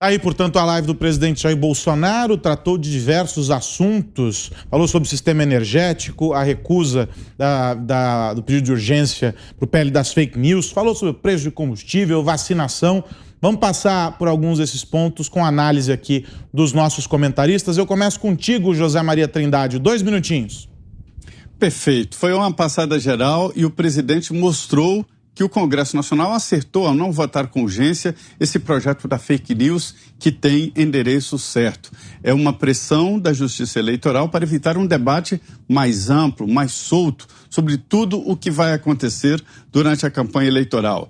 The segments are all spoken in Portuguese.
Aí, portanto, a live do presidente Jair Bolsonaro tratou de diversos assuntos, falou sobre o sistema energético, a recusa do pedido de urgência para o PL das fake news, falou sobre o preço de combustível, vacinação. Vamos passar por alguns desses pontos com análise aqui dos nossos comentaristas. Eu começo contigo, José Maria Trindade, 2 minutinhos. Perfeito. Foi uma passada geral e o presidente mostrou que o Congresso Nacional acertou ao não votar com urgência esse projeto da fake news que tem endereço certo. É uma pressão da Justiça Eleitoral para evitar um debate mais amplo, mais solto, sobre tudo o que vai acontecer durante a campanha eleitoral.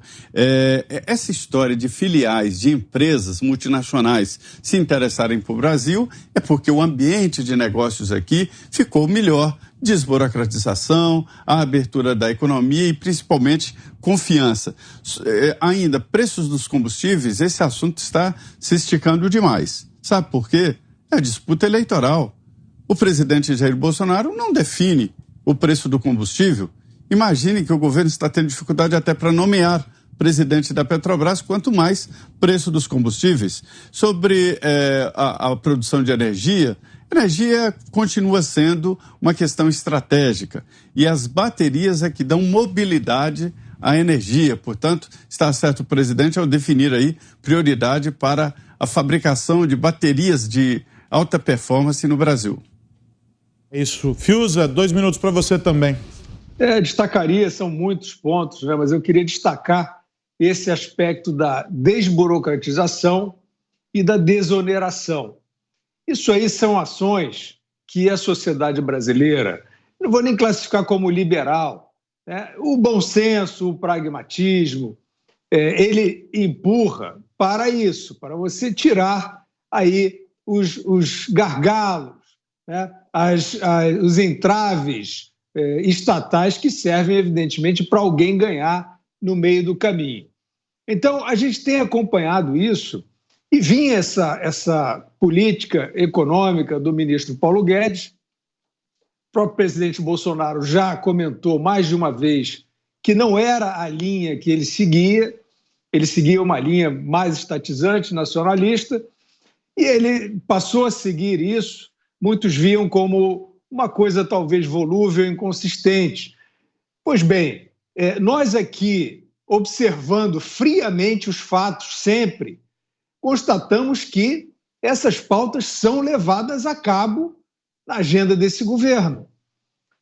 Essa história de filiais de empresas multinacionais se interessarem por Brasil é porque o ambiente de negócios aqui ficou melhor. Desburocratização, a abertura da economia e principalmente confiança. Ainda, preços dos combustíveis, esse assunto está se esticando demais. Sabe por quê? É a disputa eleitoral. O presidente Jair Bolsonaro não define o preço do combustível. Imagine que o governo está tendo dificuldade até para nomear presidente da Petrobras, quanto mais preço dos combustíveis. Sobre a produção de energia continua sendo uma questão estratégica e as baterias é que dão mobilidade à energia. Portanto, está certo o presidente ao definir aí prioridade para a fabricação de baterias de alta performance no Brasil. Isso. Fiuza, 2 minutos para você também. Destacaria, são muitos pontos, né? Mas eu queria destacar esse aspecto da desburocratização e da desoneração. Isso aí são ações que a sociedade brasileira, não vou nem classificar como liberal, né? O bom senso, o pragmatismo, ele empurra para isso, para você tirar aí os gargalos, né? Os entraves estatais que servem, evidentemente, para alguém ganhar no meio do caminho. Então, a gente tem acompanhado isso. E vinha essa política econômica do ministro Paulo Guedes. O próprio presidente Bolsonaro já comentou mais de uma vez que não era a linha que ele seguia uma linha mais estatizante, nacionalista, e ele passou a seguir isso. Muitos viam como uma coisa talvez volúvel, inconsistente. Pois bem, nós aqui, observando friamente os fatos sempre, constatamos que essas pautas são levadas a cabo na agenda desse governo,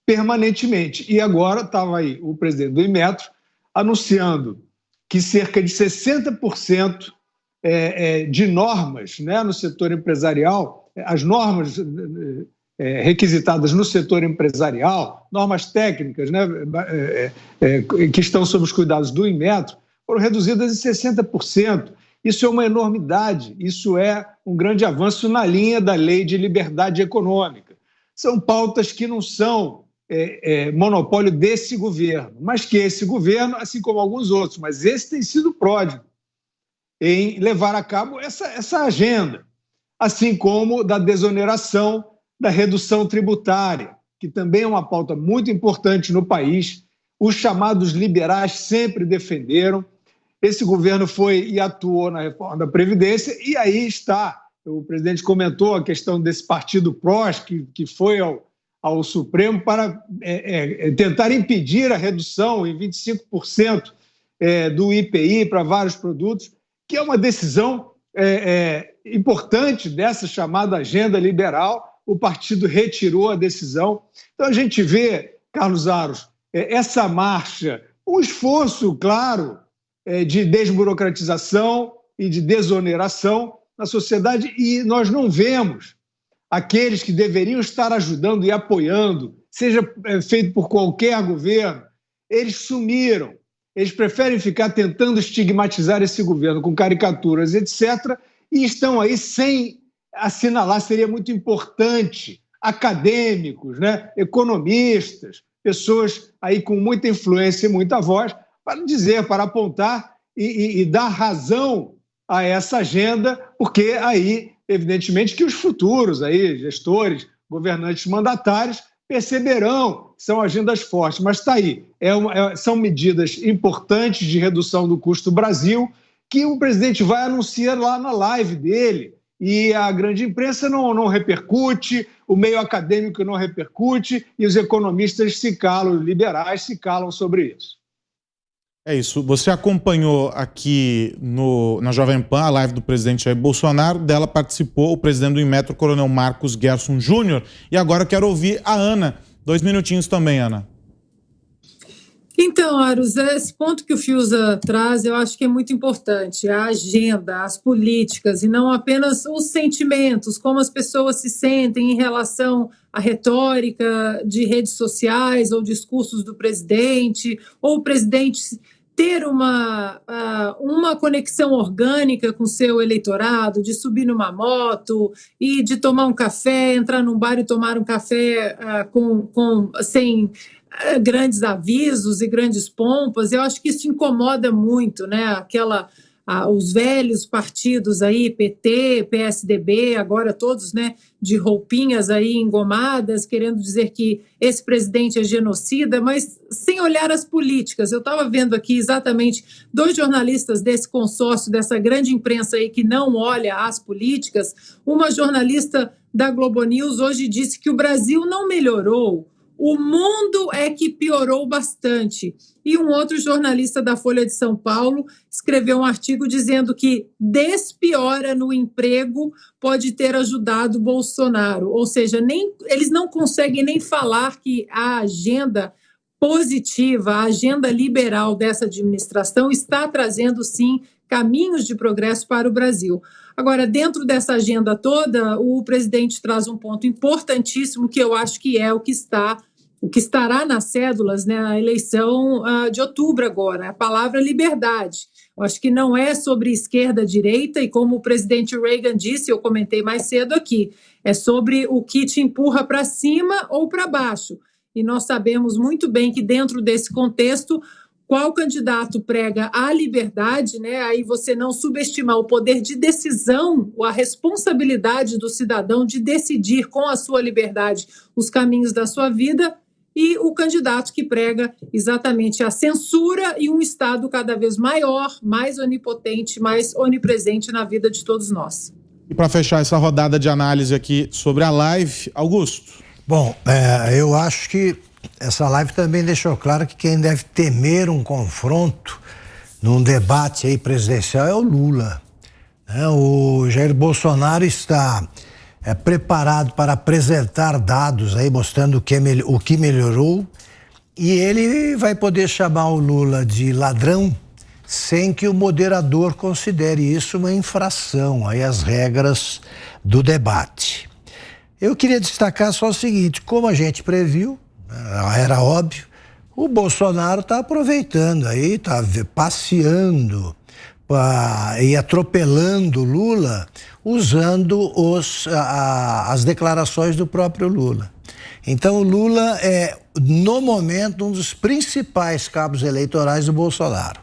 permanentemente. E agora estava aí o presidente do Inmetro anunciando que cerca de 60% de normas, né, no setor empresarial, as normas requisitadas no setor empresarial, normas técnicas, né, que estão sob os cuidados do Inmetro, foram reduzidas em 60%. Isso é uma enormidade, isso é um grande avanço na linha da lei de liberdade econômica. São pautas que não são monopólio desse governo, mas que esse governo, assim como alguns outros, mas esse tem sido pródigo em levar a cabo essa agenda, assim como da desoneração, da redução tributária, que também é uma pauta muito importante no país. Os chamados liberais sempre defenderam. Esse governo foi e atuou na reforma da Previdência, e aí está, o presidente comentou a questão desse partido PROS, que foi ao Supremo para tentar impedir a redução em 25% do IPI para vários produtos, que é uma decisão importante dessa chamada agenda liberal. O partido retirou a decisão. Então a gente vê, Carlos Aros, essa marcha, um esforço, claro, de desburocratização e de desoneração na sociedade, e nós não vemos aqueles que deveriam estar ajudando e apoiando, seja feito por qualquer governo, eles sumiram. Eles preferem ficar tentando estigmatizar esse governo com caricaturas, etc., e estão aí sem assinalar. Seria muito importante acadêmicos, né, economistas, pessoas aí com muita influência e muita voz, para dizer, para apontar e dar razão a essa agenda, porque aí, evidentemente, que os futuros aí, gestores, governantes mandatários, perceberão que são agendas fortes. Mas está aí, são medidas importantes de redução do custo Brasil que o presidente vai anunciar lá na live dele. E a grande imprensa não repercute, o meio acadêmico não repercute, e os economistas se calam, os liberais se calam sobre isso. É isso. Você acompanhou aqui na Jovem Pan a live do presidente Jair Bolsonaro. Dela participou o presidente do Inmetro, Coronel Marcos Gerson Júnior. E agora eu quero ouvir a Ana. 2 minutinhos também, Ana. Então, Aros, esse ponto que o Fiuza traz, eu acho que é muito importante. A agenda, as políticas, e não apenas os sentimentos, como as pessoas se sentem em relação à retórica de redes sociais ou discursos do presidente, ou o presidente ter uma conexão orgânica com o seu eleitorado, de subir numa moto e de tomar um café, entrar num bar e tomar um café sem grandes avisos e grandes pompas. Eu acho que isso incomoda muito, né? Os velhos partidos aí, PT, PSDB, agora todos, né, de roupinhas aí engomadas, querendo dizer que esse presidente é genocida, mas sem olhar as políticas. Eu estava vendo aqui exatamente 2 jornalistas desse consórcio, dessa grande imprensa aí que não olha as políticas. Uma jornalista da Globo News hoje disse que o Brasil não melhorou, o mundo é que piorou bastante. E um outro jornalista da Folha de São Paulo escreveu um artigo dizendo que despiora no emprego pode ter ajudado Bolsonaro. Ou seja, eles não conseguem nem falar que a agenda positiva, a agenda liberal dessa administração está trazendo, sim, caminhos de progresso para o Brasil. Agora, dentro dessa agenda toda, o presidente traz um ponto importantíssimo que eu acho que é o que estará nas cédulas, né, na eleição de outubro agora, a palavra liberdade. Eu acho que não é sobre esquerda-direita, e como o presidente Reagan disse, eu comentei mais cedo aqui, é sobre o que te empurra para cima ou para baixo. E nós sabemos muito bem que dentro desse contexto, qual candidato prega a liberdade, né? Aí você não subestimar o poder de decisão, a responsabilidade do cidadão de decidir com a sua liberdade os caminhos da sua vida, e o candidato que prega exatamente a censura e um Estado cada vez maior, mais onipotente, mais onipresente na vida de todos nós. E para fechar essa rodada de análise aqui sobre a live, Augusto. Bom, eu acho que essa live também deixou claro que quem deve temer um confronto num debate aí presidencial é o Lula. O Jair Bolsonaro está preparado para apresentar dados aí mostrando o que melhorou, e ele vai poder chamar o Lula de ladrão sem que o moderador considere isso uma infração aí às regras do debate. Eu queria destacar só o seguinte: como a gente previu, era óbvio, o Bolsonaro está aproveitando aí, está passeando e atropelando o Lula, usando as declarações do próprio Lula. Então o Lula é, no momento, um dos principais cabos eleitorais do Bolsonaro.